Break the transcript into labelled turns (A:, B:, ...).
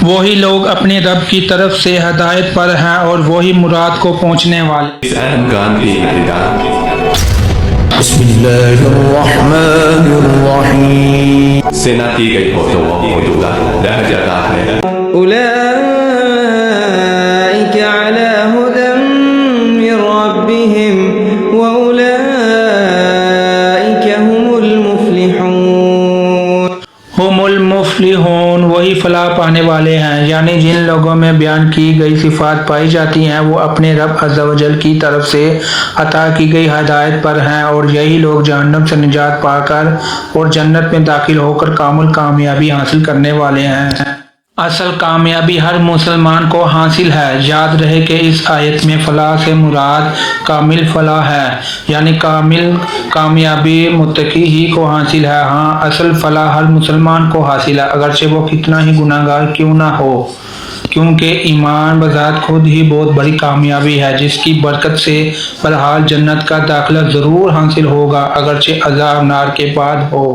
A: وہی لوگ اپنے رب کی طرف سے ہدایت پر ہیں اور وہی مراد کو پہنچنے والے۔
B: اس اہم کام کی ابتدا
C: بسم اللہ الرحمن الرحیم
B: سے نہ کی گئی ہو تو وہ موجودہ رہ جاتا ہے۔
D: أولئك على هدى من ربهم وأولئك هم المفلحون۔
A: ہم المفلحون، وہی فلاح پانے والے ہیں، یعنی جن لوگوں میں بیان کی گئی صفات پائی جاتی ہیں وہ اپنے رب عز و جل کی طرف سے عطا کی گئی ہدایت پر ہیں، اور یہی لوگ جہنم سے نجات پا کر اور جنت میں داخل ہو کر کامل کامیابی حاصل کرنے والے ہیں۔ اصل کامیابی ہر مسلمان کو حاصل ہے۔ یاد رہے کہ اس آیت میں فلاح سے مراد کامل فلاح ہے، یعنی کامل کامیابی متقی ہی کو حاصل ہے۔ ہاں، اصل فلاح ہر مسلمان کو حاصل ہے، اگرچہ وہ کتنا ہی گناہ گار کیوں نہ ہو، کیونکہ ایمان بذات خود ہی بہت بڑی کامیابی ہے جس کی برکت سے بہرحال جنت کا داخلہ ضرور حاصل ہوگا، اگرچہ عذاب نار کے بعد ہو۔